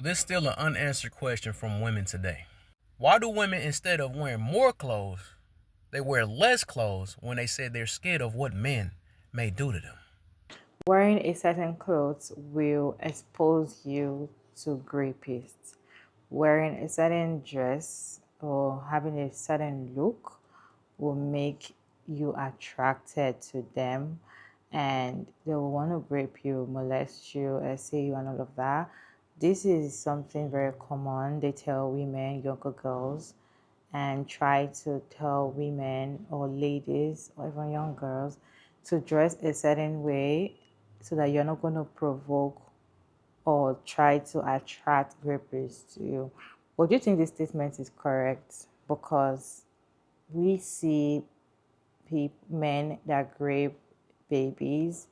There's still an unanswered question from women today. Why do women, instead of wearing more clothes, they wear less clothes when they say they're scared of what men may do to them? Wearing a certain clothes will expose you to rapists. Wearing a certain dress or having a certain look will make you attracted to them, and they will want to rape you, molest you, say you and all of that. This is something very common. They tell women, younger girls, and try to tell women or ladies or even young girls to dress a certain way so that you're not going to provoke or try to attract rapists to you. But do you think this statement is correct? Because we see men that rape babies,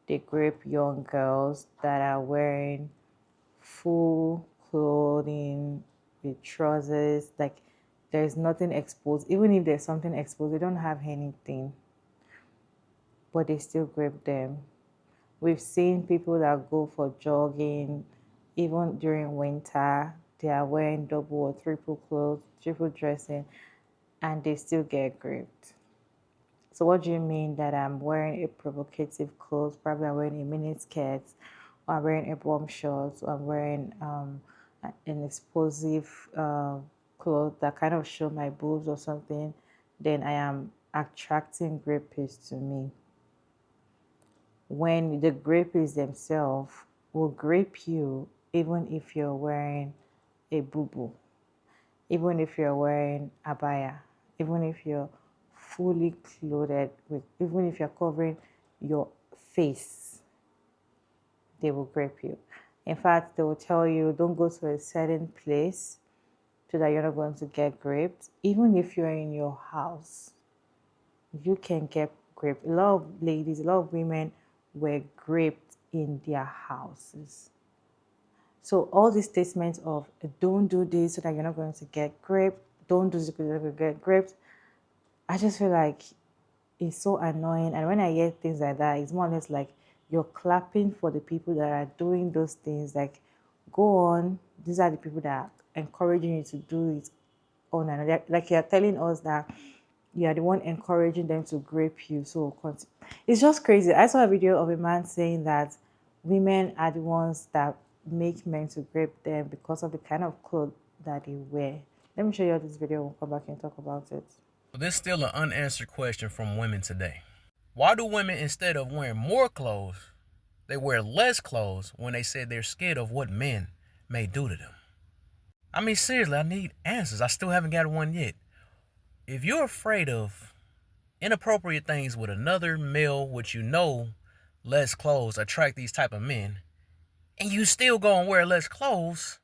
they rape young girls that are wearing full clothing with trousers. Like there's nothing exposed. Even if there's something exposed, they don't have anything, but they still rape them. We've seen people that go for jogging, even during winter, they are wearing double or triple clothes, triple dressing, and they still get raped. So what do you mean that I'm wearing a provocative clothes? Probably I'm wearing a mini skirt, or I'm wearing a bomb shorts, or I'm wearing an explosive clothes that kind of show my boobs or something. Then I am attracting rapists to me. When the rapists themselves will grape you, even if you're wearing a boo, even if you're wearing abaya, even if you're fully clothed with, even if you're covering your face, they will grape you. In fact, they will tell you don't go to a certain place so that you're not going to get raped. Even if you're in your house, you can get raped. A lot of ladies, a lot of women were raped in their houses. So all these statements of don't do this so that you're not going to get raped, don't do this because you're going to get raped, I just feel like it's so annoying. And when I hear things like that, it's more or less like you're clapping for the people that are doing those things. Like, go on. These are the people that are encouraging you to do it on another. Like you're telling us that you are the one encouraging them to grape you. So it's just crazy. I saw a video of a man saying that women are the ones that make men to grape them because of the kind of clothes that they wear. Let me show you this video. We'll come back and talk about it. There's still an unanswered question from women today. Why do women, instead of wearing more clothes, they wear less clothes when they say they're scared of what men may do to them? I mean, seriously, I need answers. I still haven't got one yet. If you're afraid of inappropriate things with another male, which you know less clothes attract these type of men, and you still go and wear less clothes,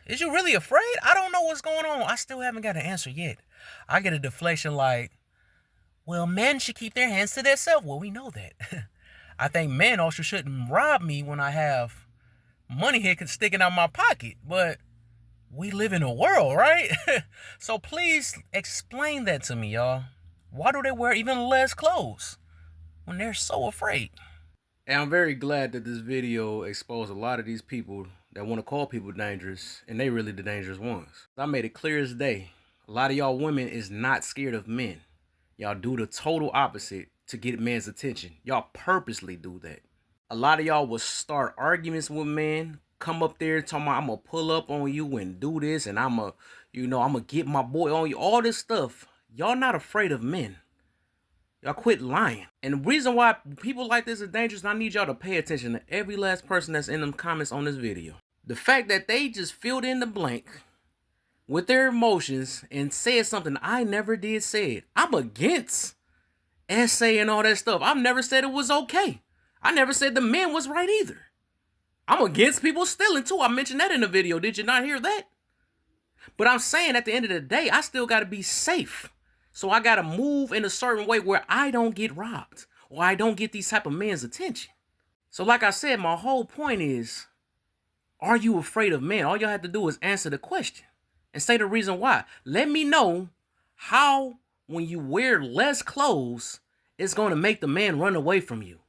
is you really afraid? I don't know what's going on. I still haven't got an answer yet. I get a deflection like, well, men should keep their hands to themselves. Well, we know that. I think men also shouldn't rob me when I have money here sticking out my pocket. But we live in a world, right? So please explain that to me, y'all. Why do they wear even less clothes when they're so afraid? And I'm very glad that this video exposed a lot of these people that want to call people dangerous, and they really the dangerous ones. I made it clear as day. A lot of y'all women is not scared of men. Y'all do the total opposite to get men's attention. Y'all purposely do that. A lot of y'all will start arguments with men, come up there talking about I'm gonna pull up on you and do this, and I'm gonna get my boy on you. All this stuff. Y'all not afraid of men. Y'all quit lying. And the reason why people like this are dangerous, and I need y'all to pay attention to every last person that's in them comments on this video. The fact that they just filled in the blank with their emotions and said something I never did say it. I'm against essay and all that stuff. I've never said it was okay. I never said the men was right either. I'm against people stealing too. I mentioned that in the video. Did you not hear that? But I'm saying at the end of the day, I still got to be safe. So I got to move in a certain way where I don't get robbed or I don't get these type of men's attention. So like I said, my whole point is, are you afraid of men? All y'all have to do is answer the question and say the reason why. Let me know how, when you wear less clothes, it's going to make the man run away from you.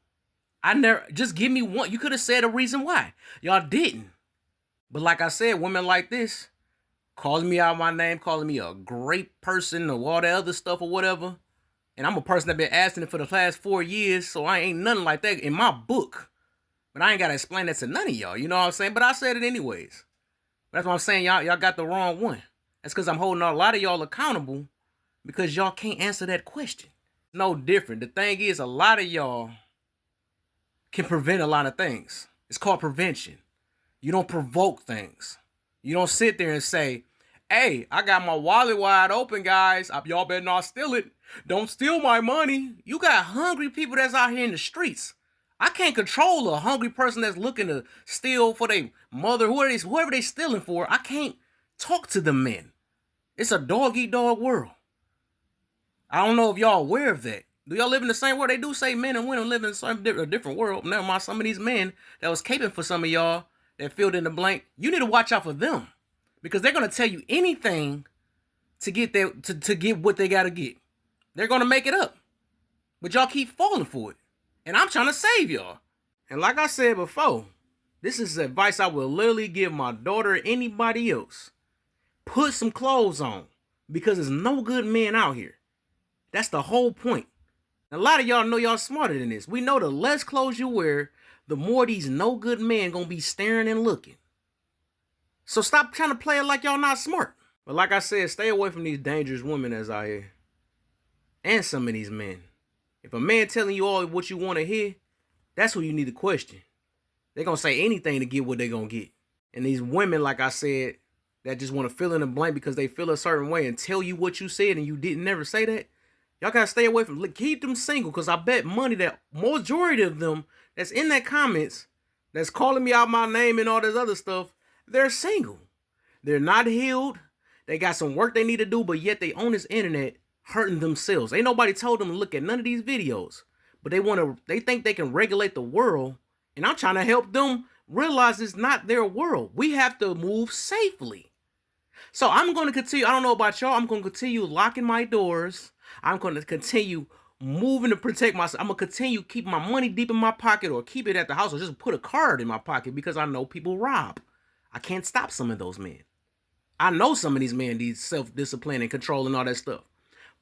Just give me one. You could have said a reason why. Y'all didn't. But like I said, women like this, calling me out my name, calling me a great person or all that other stuff or whatever. And I'm a person that been asking it for the past 4 years, so I ain't nothing like that in my book. But I ain't gotta explain that to none of y'all, you know what I'm saying? But I said it anyways. That's what I'm saying, y'all got the wrong one. That's because I'm holding a lot of y'all accountable because y'all can't answer that question. No different. The thing is, a lot of y'all can prevent a lot of things. It's called prevention. You don't provoke things. You don't sit there and say, hey, I got my wallet wide open, guys. Y'all better not steal it. Don't steal my money. You got hungry people that's out here in the streets. I can't control a hungry person that's looking to steal for their mother, whoever they stealing for. I can't talk to the men. It's a dog-eat-dog world. I don't know if y'all aware of that. Do y'all live in the same world? They do say men and women live in a different world. Never mind, some of these men that was caping for some of y'all that filled in the blank, you need to watch out for them. Because they're going to tell you anything to get to get what they got to get. They're going to make it up. But y'all keep falling for it. And I'm trying to save y'all. And like I said before, this is advice I will literally give my daughter or anybody else. Put some clothes on. Because there's no good men out here. That's the whole point. A lot of y'all know y'all smarter than this. We know the less clothes you wear, the more these no good men gonna be staring and looking. So stop trying to play it like y'all not smart. But like I said, stay away from these dangerous women that's out here. And some of these men. If a man telling you all what you want to hear, that's who you need to question. They're gonna say anything to get what they're gonna get. And these women, like I said, that just want to fill in the blank because they feel a certain way and tell you what you said and you didn't never say that. Y'all gotta stay away from, keep them single, because I bet money that majority of them that's in that comments, that's calling me out my name and all this other stuff, they're single. They're not healed. They got some work they need to do, but yet they on this internet hurting themselves. Ain't nobody told them to look at none of these videos, but they think they can regulate the world, and I'm trying to help them realize it's not their world. We have to move safely. So I'm going to continue, I don't know about y'all, I'm going to continue locking my doors. I'm going to continue moving to protect myself. I'm going to continue keeping my money deep in my pocket or keep it at the house or just put a card in my pocket because I know people rob. I can't stop some of those men. I know some of these men need self-discipline and control and all that stuff.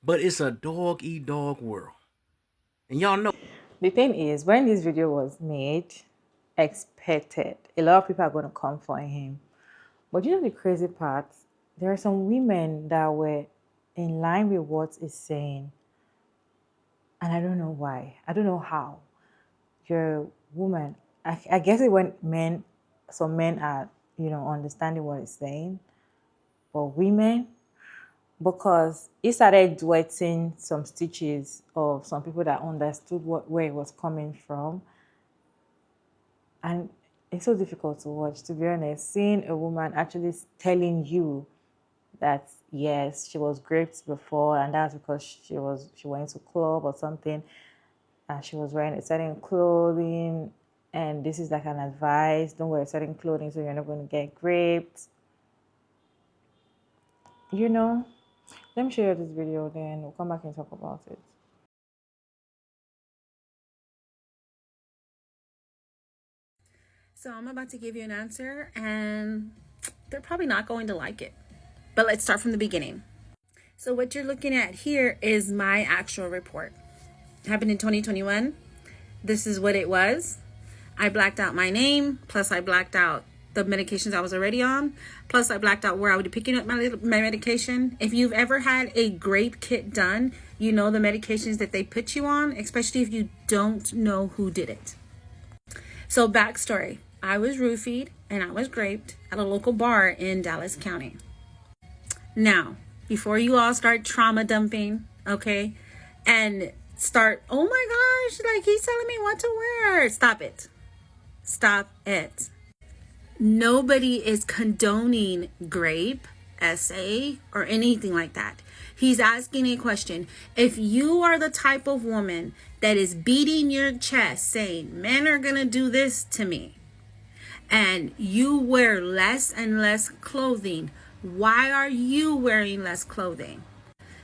But it's a dog-eat-dog world. And y'all know. The thing is, when this video was made, expected, a lot of people are going to come for him. But you know the crazy part? There are some women that were in line with what he's saying. And I don't know why. I don't know how. You're a woman. I guess it when some men are, understanding what he's saying. But women, because he started duetting some stitches of some people that understood where it was coming from. And it's so difficult to watch, to be honest. Seeing a woman actually telling you that yes, she was raped before, and that's because she went to club or something, and she was wearing a certain clothing, and this is like an advice: don't wear certain clothing so you're not going to get raped. Let me show you this video, then we'll come back and talk about it. So I'm about to give you an answer, and they're probably not going to like it. But let's start from the beginning. So what you're looking at here is my actual report. It happened in 2021. This is what it was. I blacked out my name, plus I blacked out the medications I was already on, plus I blacked out where I would be picking up my medication. If you've ever had a grape kit done, you know the medications that they put you on, especially if you don't know who did it. So backstory, I was roofied and I was graped at a local bar in Dallas County. Now, before you all start trauma dumping, okay, and start, oh my gosh, like he's telling me what to wear. Stop it. Stop it. Nobody is condoning grape, SA, or anything like that. He's asking a question. If you are the type of woman that is beating your chest saying, men are going to do this to me, and you wear less and less clothing, why are you wearing less clothing?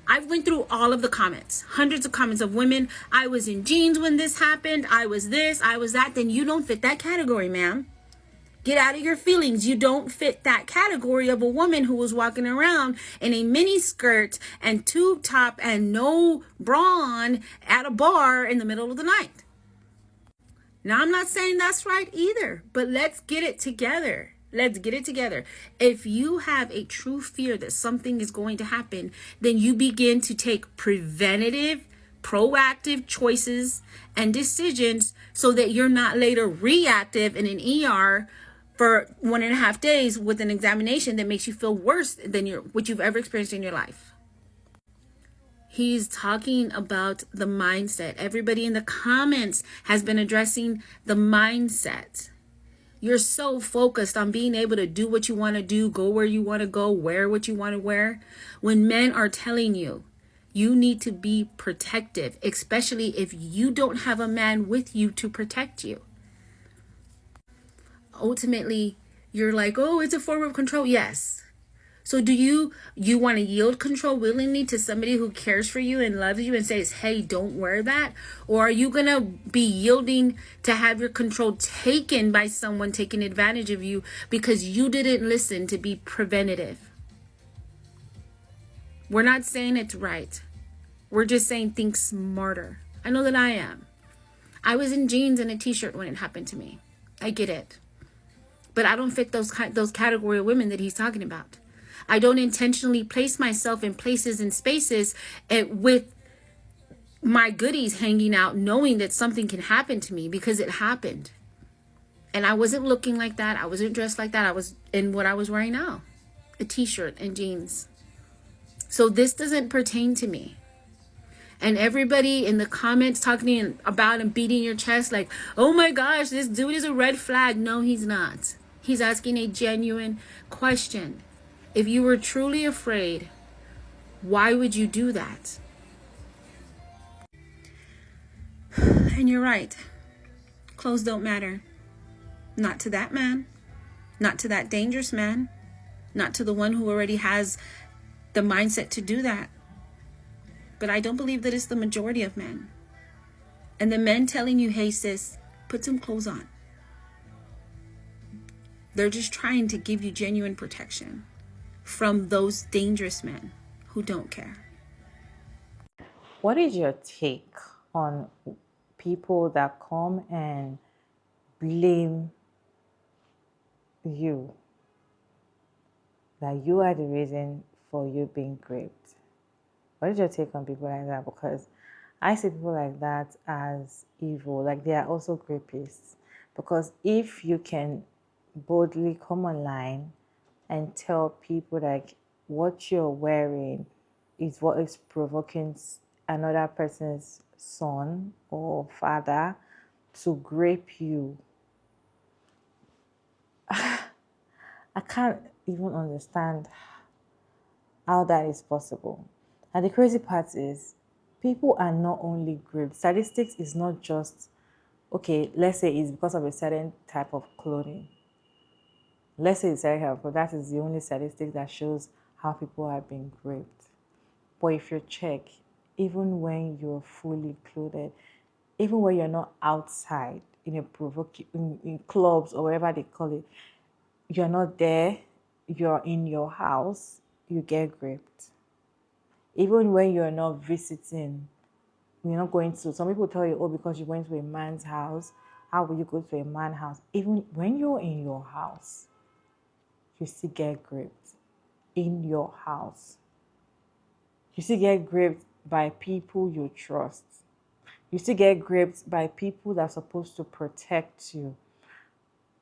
I've went through all of the comments, hundreds of comments of women. I was in jeans when this happened. I was this, I was that. Then you don't fit that category, ma'am. Get out of your feelings. You don't fit that category of a woman who was walking around in a mini skirt and tube top and no bra on at a bar in the middle of the night. Now, I'm not saying that's right either, but let's get it together. Let's get it together. If you have a true fear that something is going to happen, then you begin to take preventative, proactive choices and decisions so that you're not later reactive in an ER for 1.5 days with an examination that makes you feel worse than what you've ever experienced in your life. He's talking about the mindset. Everybody in the comments has been addressing the mindset. You're so focused on being able to do what you want to do, go where you want to go, wear what you want to wear. When men are telling you, you need to be protective, especially if you don't have a man with you to protect you. Ultimately, you're like, oh, it's a form of control. Yes. So do you want to yield control willingly to somebody who cares for you and loves you and says, hey, don't wear that? Or are you going to be yielding to have your control taken by someone taking advantage of you because you didn't listen to be preventative? We're not saying it's right. We're just saying think smarter. I know that I am. I was in jeans and a t-shirt when it happened to me. I get it. But I don't fit those category of women that he's talking about. I don't intentionally place myself in places and spaces with my goodies hanging out, knowing that something can happen to me because it happened. And I wasn't looking like that. I wasn't dressed like that. I was in what I was wearing now, a t-shirt and jeans. So this doesn't pertain to me. And everybody in the comments talking about and beating your chest like, oh my gosh, this dude is a red flag. No, he's not. He's asking a genuine question. If you were truly afraid, why would you do that? And you're right. Clothes don't matter. Not to that man. Not to that dangerous man. Not to the one who already has the mindset to do that. But I don't believe that it's the majority of men. And the men telling you, hey sis, put some clothes on. They're just trying to give you genuine protection from those dangerous men who don't care. What is your take on people that come and blame you, that you are the reason for you being raped? What is your take on people like that? Because I see people like that as evil, like they are also rapists. Because if you can boldly come online and tell people like what you're wearing is what is provoking another person's son or father to rape you, I can't even understand how that is possible. And the crazy part is, people are not only raped. Statistics is not just, okay, let's say it's because of a certain type of clothing. Let's say it's very helpful. That is the only statistic that shows how people are being raped. But if you check, even when you're fully clothed, even when you're not outside in in clubs or whatever they call it, you're not there, you're in your house, you get raped. Even when you're not visiting, you're not going to, some people tell you, oh, because you went to a man's house, how will you go to a man's house? Even when you're in your house, you still get raped in your house. You still get raped by people you trust. You still get raped by people that are supposed to protect you.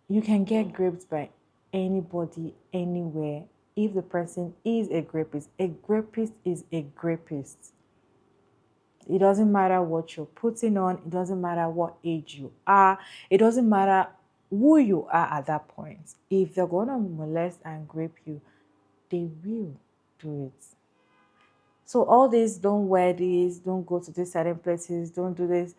You can get raped by anybody, anywhere, if the person is a rapist. A rapist is a rapist. It doesn't matter what you're putting on. It doesn't matter what age you are. It doesn't matter who you are at that point. If they're going to molest and rape you, they will do it. So all this, don't wear this, don't go to these certain places, don't do this.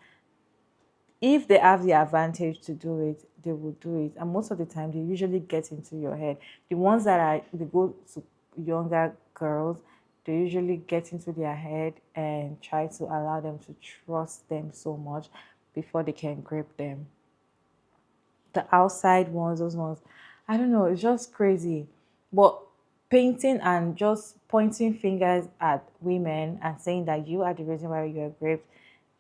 If they have the advantage to do it, they will do it. And most of the time, they usually get into your head. The ones they go to younger girls, they usually get into their head and try to allow them to trust them so much before they can rape them. the outside ones, those ones. I don't know, it's just crazy. But painting and just pointing fingers at women and saying that you are the reason why you're raped,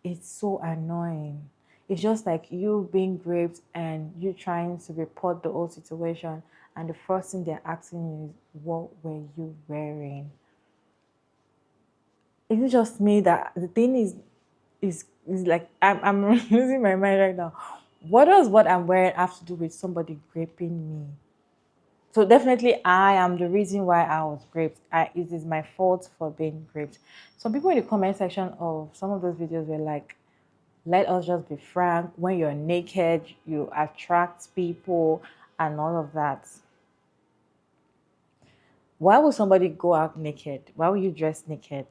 it's so annoying. It's just like you being raped and you trying to report the whole situation, and the first thing they're asking you is, what were you wearing? Is it just me that the thing is like I'm losing my mind right now. What does what I'm wearing have to do with somebody raping me? So definitely I am the reason why I was raped. It is my fault for being raped. Some people in the comment section of some of those videos were like, let us just be frank. When you're naked, you attract people and all of that. Why would somebody go out naked? Why would you dress naked?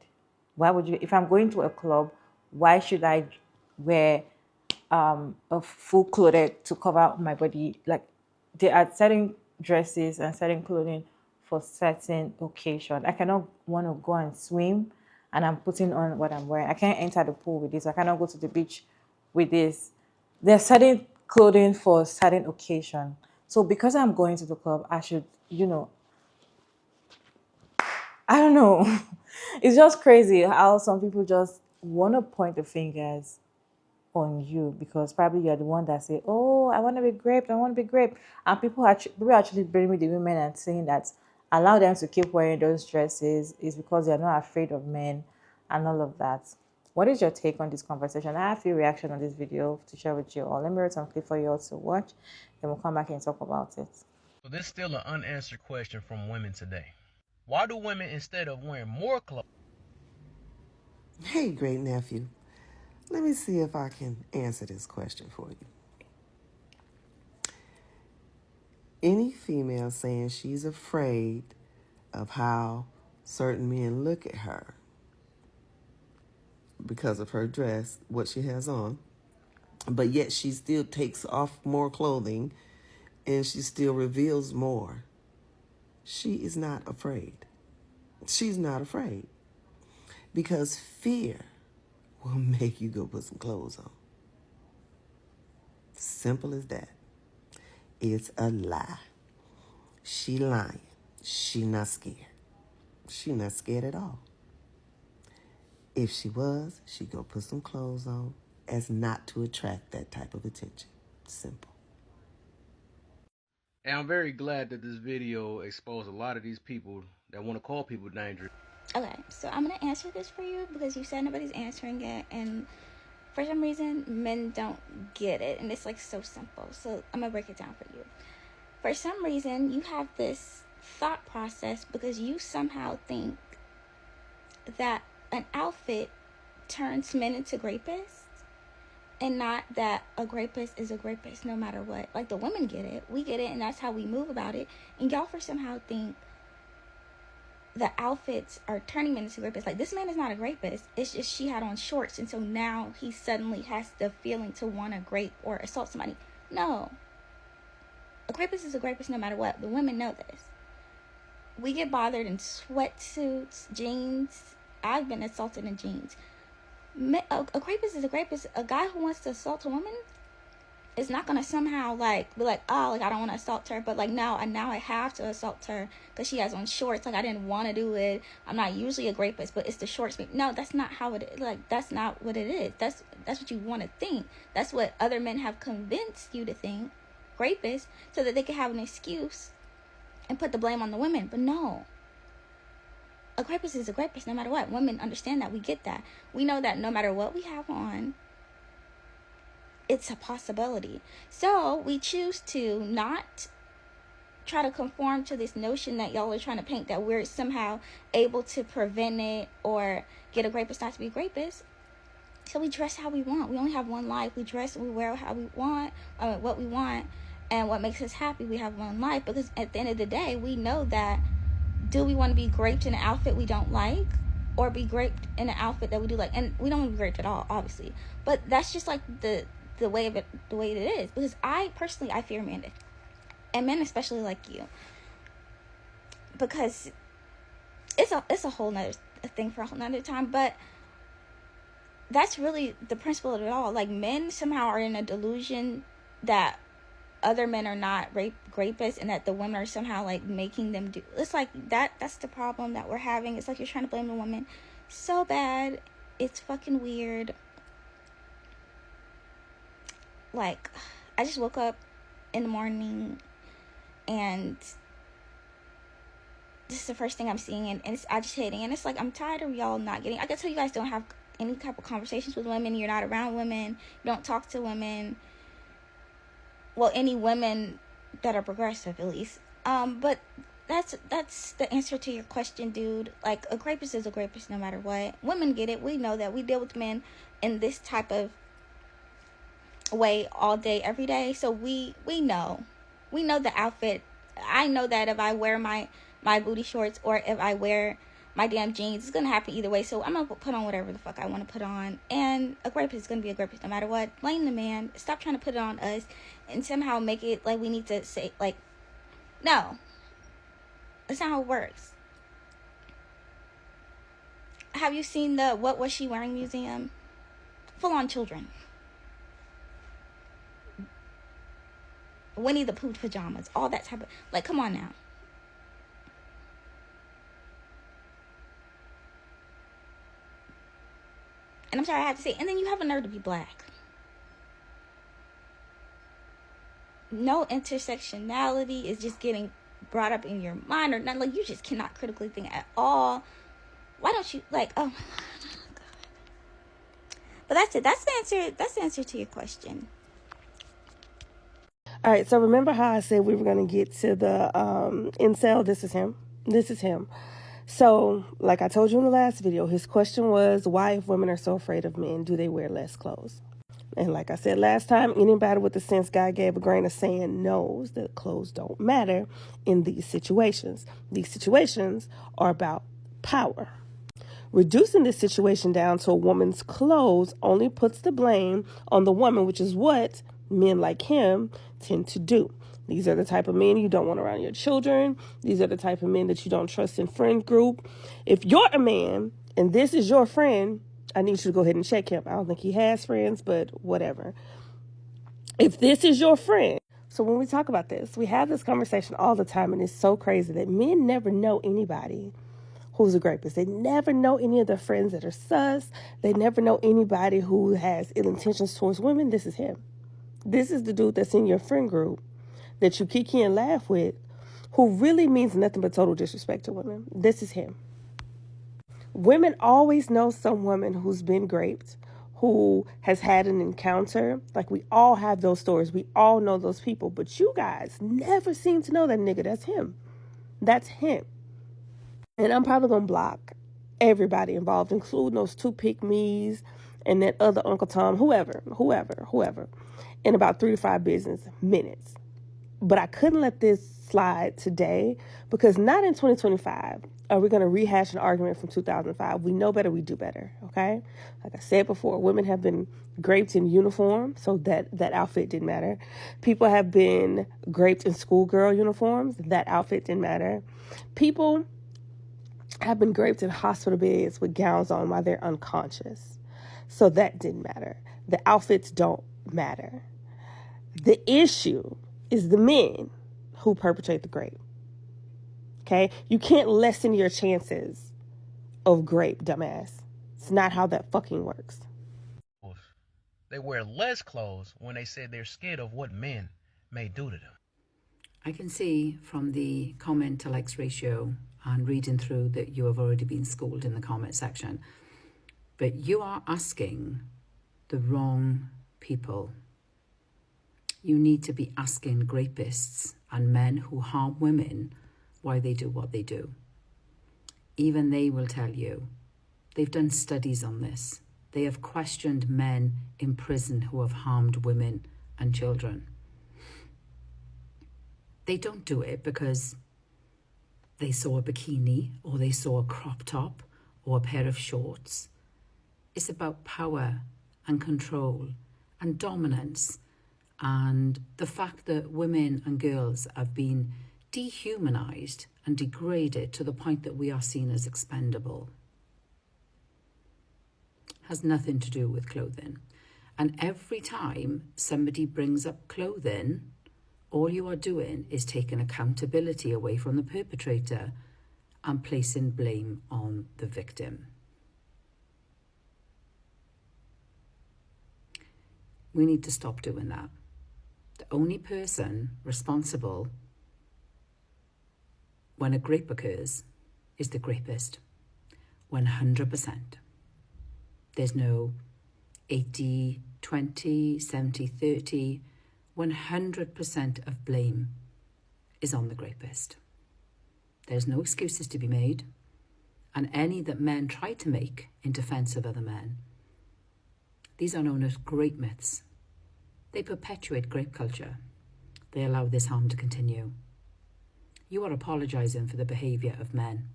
Why would you, if I'm going to a club, why should I wear a full clothed to cover up my body? Like, there are certain dresses and certain clothing for certain occasion. I cannot want to go and swim and I'm putting on what I'm wearing. I can't enter the pool with this. I cannot go to the beach with this. There's certain clothing for certain occasion. So because I'm going to the club, I should, I don't know. It's just crazy how some people just want to point the fingers on you because probably you're the one that say, "Oh, I want to be raped. I want to be raped," and people actually blaming the women and saying that allow them to keep wearing those dresses is because they're not afraid of men and all of that. What is your take on this conversation? I have a few reactions on this video to share with you all. Let me read some clip for you all to watch. Then we'll come back and talk about it. So this is still an unanswered question from women today. Why do women, instead of wearing more clothes... Hey, great nephew. Let me see if I can answer this question for you. Any female saying she's afraid of how certain men look at her because of her dress, what she has on, but yet she still takes off more clothing and she still reveals more, she is not afraid. She's not afraid because fear will make you go put some clothes on. Simple as that. It's a lie. She lying. She not scared. She not scared at all. If she was, she'd go put some clothes on as not to attract that type of attention. Simple. And I'm very glad that this video exposed a lot of these people that want to call people dangerous. Okay, so I'm gonna answer this for you because you said nobody's answering it, and for some reason men don't get it, and it's like so simple. So I'm gonna break it down for you. For some reason, you have this thought process because you somehow think that an outfit turns men into rapists, and not that a rapist is a rapist no matter what. Like, the women get it, we get it, and that's how we move about it. And y'all for somehow think the outfits are turning men into rapists. Like, this man is not a rapist. It's just she had on shorts, and so now he suddenly has the feeling to want to rape or assault somebody. No. A rapist is a rapist no matter what. The women know this. We get bothered in sweatsuits, jeans. I've been assaulted in jeans. A rapist is a rapist. A guy who wants to assault a woman is not going to somehow like be like, oh, like I don't want to assault her, but like now I have to assault her because she has on shorts. Like, I didn't want to do it. I'm not usually a rapist, but it's the shorts. No, that's not how it is. Like, that's not what it is. That's what you want to think. That's what other men have convinced you to think, rapists, so that they can have an excuse and put the blame on the women. But no, a rapist is a rapist no matter what. Women understand that. We get that. We know that no matter what we have on, it's a possibility. So we choose to not try to conform to this notion that y'all are trying to paint, that we're somehow able to prevent it or get a rapist not to be a rapist. So we dress how we want. We only have one life. We dress and we wear how we want, what we want, and what makes us happy. We have one life, because at the end of the day, we know that, do we want to be raped in an outfit we don't like, or be raped in an outfit that we do like? And we don't want to be raped at all, obviously, but that's just like the way it is. Because I personally, I fear men, and men especially like you, because it's a whole nother thing for a whole nother time. But that's really the principle of it all. Like, men somehow are in a delusion that other men are not rapists and that the women are somehow like making them do. It's like that's the problem that we're having. It's like you're trying to blame the woman so bad. It's fucking weird. Like, I just woke up in the morning and this is the first thing I'm seeing, and it's agitating, and it's like I'm tired of y'all not getting. I can tell you guys don't have any type of conversations with women. You're not around women. You don't talk to women. Well, any women that are progressive, at least. But that's the answer to your question, dude. Like, a rapist is a rapist no matter what. Women get it. We know that. We deal with men in this type of way all day, every day. So we know. We know the outfit. I know that if I wear my booty shorts or if I wear my damn jeans, it's gonna happen either way. So I'm gonna put on whatever the fuck I want to put on, and a rapist is gonna be a rapist no matter what. Blame the man. Stop trying to put it on us and somehow make it like we need to say, like, no, that's not how it works. Have you seen the What Was She Wearing museum? Full on children. Winnie the Pooh pajamas, all that type of, like, come on now. And I'm sorry I have to say, and then you have a nerve to be black. No intersectionality is just getting brought up in your mind or not. Like, you just cannot critically think at all. Why don't you, like, oh my God. But that's it. That's the answer to your question. All right, so remember how I said we were going to get to the incel? This is him. So, like I told you in the last video, his question was, why, if women are so afraid of men, do they wear less clothes? And like I said last time, anybody with the sense God gave a grain of sand knows that clothes don't matter in these situations. These situations are about power. Reducing this situation down to a woman's clothes only puts the blame on the woman, which is what men like him tend to do. These are the type of men you don't want around your children. These are the type of men that you don't trust in friend group. If you're a man and this is your friend, I need you to go ahead and check him. I don't think he has friends, but whatever. If this is your friend. So when we talk about this, we have this conversation all the time, and it's so crazy that men never know anybody who's a rapist. They never know any of their friends that are sus. They never know anybody who has ill intentions towards women. This is him. This is the dude that's in your friend group that you kiki and laugh with, who really means nothing but total disrespect to women. This is him. Women always know some woman who's been raped, who has had an encounter. Like, we all have those stories. We all know those people. But you guys never seem to know that nigga. That's him. That's him. And I'm probably going to block everybody involved, including those two pick-me's and that other Uncle Tom, whoever, in about 3 to 5 business minutes. But I couldn't let this slide today, because not in 2025 are we going to rehash an argument from 2005. We know better, we do better, okay? Like I said before, women have been raped in uniform, so that outfit didn't matter. People have been raped in schoolgirl uniforms. That outfit didn't matter. People have been raped in hospital beds with gowns on while they're unconscious. So that didn't matter. The outfits don't matter. The issue is the men who perpetrate the rape. Okay? You can't lessen your chances of rape, dumbass. It's not how that fucking works. They wear less clothes when they say they're scared of what men may do to them. I can see from the comment to likes ratio and reading through that you have already been schooled in the comment section. But you are asking the wrong people. You need to be asking rapists and men who harm women why they do what they do. Even they will tell you. They've done studies on this. They have questioned men in prison who have harmed women and children. They don't do it because they saw a bikini or they saw a crop top or a pair of shorts. It's about power and control and dominance, and the fact that women and girls have been dehumanized and degraded to the point that we are seen as expendable. Has nothing to do with clothing. And every time somebody brings up clothing, all you are doing is taking accountability away from the perpetrator and placing blame on the victim. We need to stop doing that. The only person responsible when a grape occurs is the rapist. 100%. There's no 80, 20, 70, 30. 100% of blame is on the rapist. There's no excuses to be made, and any that men try to make in defense of other men, these are known as grape myths. They perpetuate grape culture. They allow this harm to continue. You are apologizing for the behavior of men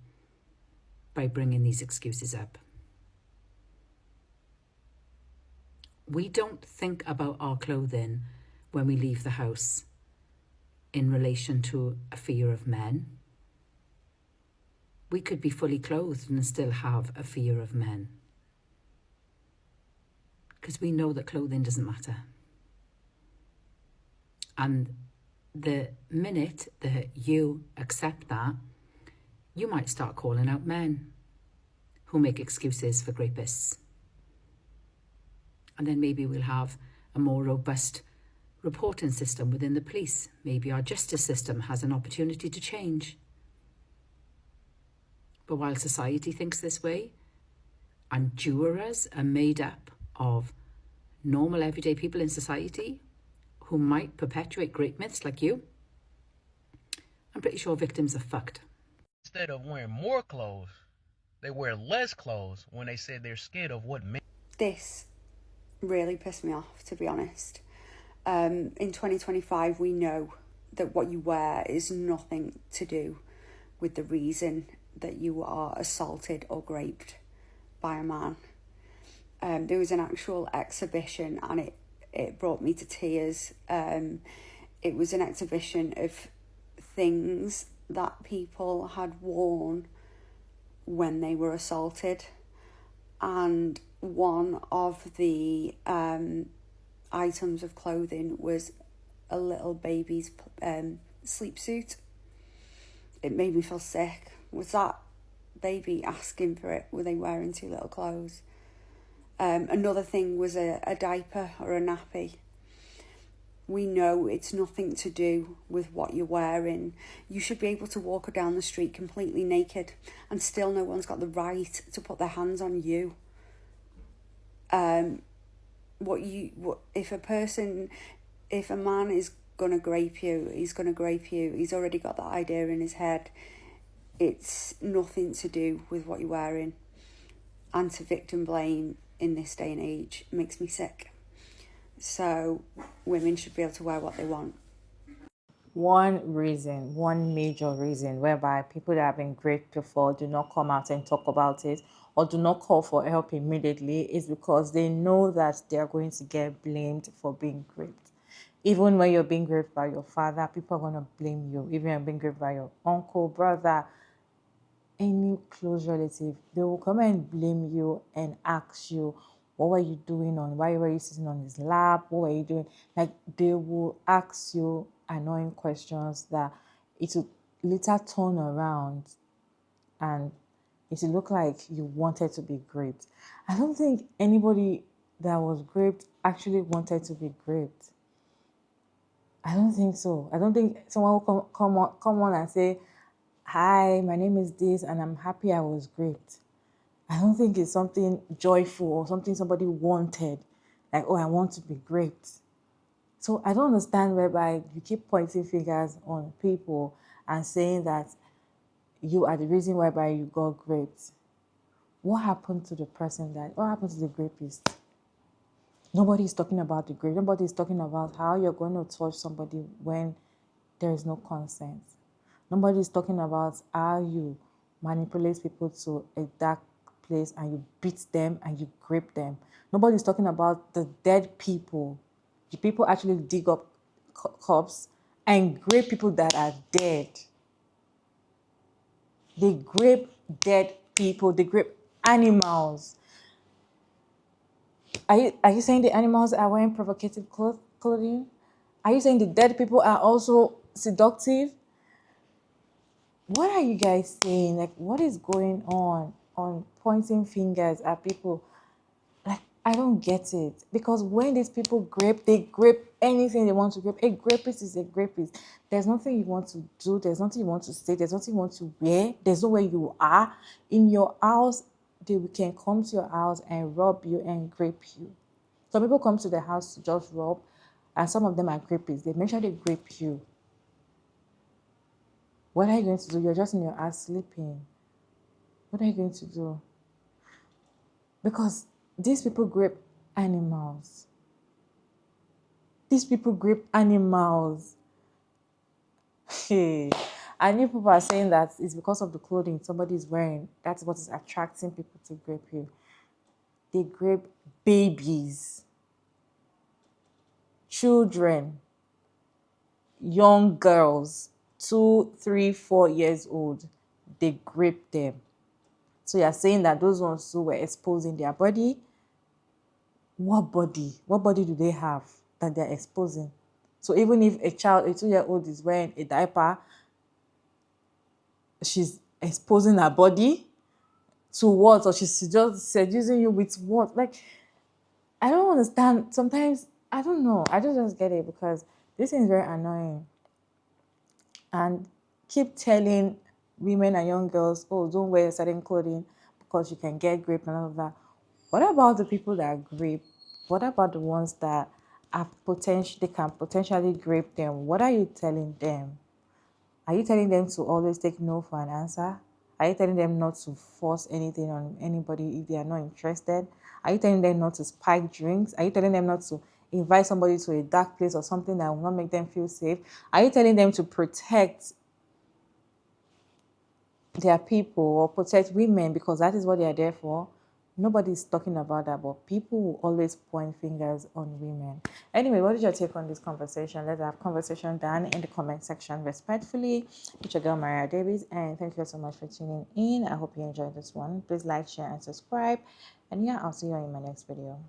by bringing these excuses up. We don't think about our clothing when we leave the house in relation to a fear of men. We could be fully clothed and still have a fear of men, because we know that clothing doesn't matter. And the minute that you accept that, you might start calling out men who make excuses for rapists. And then maybe we'll have a more robust reporting system within the police. Maybe our justice system has an opportunity to change. But while society thinks this way, and jurors are made up of normal everyday people in society who might perpetuate great myths like you, I'm pretty sure victims are fucked. Instead of wearing more clothes, they wear less clothes when they say they're scared of what men. This really pissed me off, to be honest. In 2025, we know that what you wear is nothing to do with the reason that you are assaulted or raped by a man. There was an actual exhibition, and it brought me to tears. It was an exhibition of things that people had worn when they were assaulted, and one of the items of clothing was a little baby's sleep suit. It made me feel sick. Was that baby asking for it? Were they wearing too little clothes? Another thing was a diaper or a nappy. We know it's nothing to do with what you're wearing. You should be able to walk down the street completely naked, and still no one's got the right to put their hands on you. If a man is gonna grape you, he's gonna grape you. He's already got that idea in his head. It's nothing to do with what you're wearing. And to victim blame in this day and age makes me sick. So women should be able to wear what they want. One major reason whereby people that have been raped before do not come out and talk about it or do not call for help immediately is because they know that they are going to get blamed for being raped. Even when you're being raped by your father, people are going to blame you. Even when you're being raped by your uncle, brother, any close relative, they will come and blame you and ask you, what were you doing why were you sitting on his lap? What were you doing? Like, they will ask you annoying questions that it will later turn around and it will look like you wanted to be raped. I don't think anybody that was raped actually wanted to be raped. I don't think so. I don't think someone will come on and say, hi, my name is this and I'm happy I was raped. I don't think it's something joyful or something somebody wanted. Like, oh, I want to be raped. So I don't understand whereby you keep pointing fingers on people and saying that you are the reason whereby you got raped. What happened to the person what happened to the rapist? Nobody is talking about the rape. Nobody is talking about how you're going to touch somebody when there is no consent. Nobody is talking about how you manipulate people to a dark place and you beat them and you rape them. Nobody is talking about the dead people. The people actually dig up corpses and rape people that are dead. They rape dead people. They rape animals. Are you saying the animals are wearing provocative clothing? Are you saying the dead people are also seductive? What are you guys saying? Like, what is going on pointing fingers at people? Like, I don't get it. Because when these people grape, they grape anything they want to grape. A grapist is a grapist. There's nothing you want to do. There's nothing you want to say. There's nothing you want to wear. There's nowhere you are. In your house, they can come to your house and rob you and grape you. Some people come to the house to just rob, and some of them are grapists. They make sure they grape you. What are you going to do? You're just in your house sleeping. What are you going to do? Because these people grape animals. These people grape animals. Hey. And you people are saying that it's because of the clothing somebody is wearing. That's what is attracting people to grape you. They grape babies, children, young girls, 2, 3, 4 years old. They grape them. So you're saying that those ones who were exposing their body, what body? What body do they have that they're exposing? So even if a child, a 2-year-old is wearing a diaper, she's exposing her body to what? Or she's just seducing you with what? Like, I don't understand. Sometimes, I don't know. I just get it because this is very annoying. And keep telling women and young girls, oh, don't wear certain clothing because you can get raped and all of that. What about the people that are grape? What about the ones that are they can potentially grape them? What are you telling them? Are you telling them to always take no for an answer? Are you telling them not to force anything on anybody if they are not interested? Are you telling them not to spike drinks? Are you telling them not to invite somebody to a dark place or something that will not make them feel safe? Are you telling them to protect their people or protect women because that is what they are there for? Nobody's talking about that, but people will always point fingers on women. Anyway, what is your take on this conversation? Let's have conversation done in the comment section respectfully. It's your girl Maria Davis, and thank you so much for tuning in. I hope you enjoyed this one. Please like, share, and subscribe. And yeah, I'll see you in my next video.